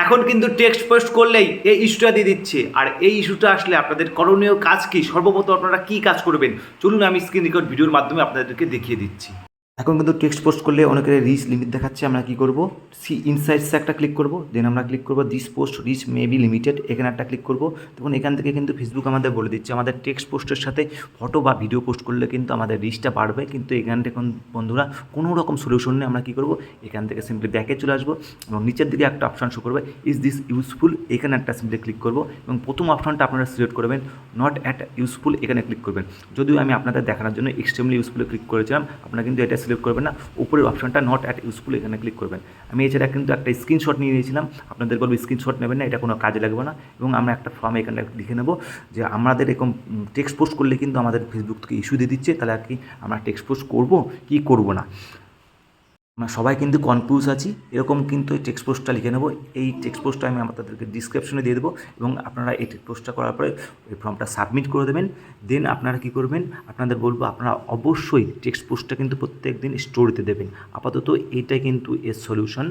এখন কিন্তু text post করলেই এই ইস্যুটা দিয়ে দিচ্ছে। আর এই ইস্যুটা আসলে আপনাদের করণীয় কাজ কি, সর্বপ্রথম আপনারা কী কাজ করবেন চলুন আমি স্ক্রিন রেকর্ড ভিডিওর মাধ্যমে আপনাদেরকে দেখিয়ে দিচ্ছি। এখন কিন্তু টেক্সট পোস্ট করলে অনেকের রিচ লিমিট দেখাচ্ছে। আমরা কী করব, সি ইনসাইটসে একটা ক্লিক করব, দেন আমরা ক্লিক করব this post rich may be limited, এখানে একটা ক্লিক করব। তখন এখান থেকে কিন্তু ফেসবুক আমাদের বলে দিচ্ছে আমাদের টেক্সট পোস্টের সাথে ফটো বা ভিডিও পোস্ট করলে কিন্তু আমাদের রিচটা বাড়বে। কিন্তু এখান থেকে বন্ধুরা কোনো রকম সলিউশন নেই। আমরা কী করব, এখান থেকে সিম্পলি ব্যাকে চলে আসবো এবং নিচের দিকে একটা অপশান শো করবে ইজ দিস ইউজফুল, এখানে একটা সিম্পলি ক্লিক করব এবং প্রথম অপশানটা আপনারা সিলেক্ট করবেন নট অ্যাট ইউজফুল, এখানে ক্লিক করবেন। যদিও আমি আপনাদের দেখানোর জন্য এক্সট্রিমলি ইউজফুলে ক্লিক করেছিলাম, আপনারা কিন্তু এটা সিলেক্ট করবেন না, উপরের অপশানটা নট অ্যাট ইউজফুল এখানে ক্লিক করবেন। আমি এছাড়া কিন্তু একটা স্ক্রিনশট নিয়ে নিয়েছিলাম, আপনাদের বলবো স্ক্রিনশট নেবেন না, এটা কোনো কাজে লাগবে না। এবং আমরা একটা ফর্ম এখানে লিখে নেব যে আমাদের এরকম টেক্সট পোস্ট করলে কিন্তু আমাদের ফেসবুক থেকে ইস্যু দিয়ে দিচ্ছে, তাহলে আর কি আমরা টেক্সট পোস্ট করবো কি করবো না। আমরা সবাই কিন্তু কনফিউজ আছি, এরকম কিন্তু এই টেক্সট পোস্টটা লিখে নেব। এই টেক্সট পোস্টটা আমি আপনাদেরকে ডিসক্রিপশনে দিয়ে দেবো এবং আপনারা এই টেক্সট পোস্টটা করার পরে এই ফর্মটা সাবমিট করে দেবেন। দেন আপনারা কী করবেন, আপনাদের বলবো আপনারা অবশ্যই টেক্সট পোস্টটা কিন্তু প্রত্যেক দিন স্টোরিতে দেবেন। আপাতত এইটাই কিন্তু এর সলিউশন।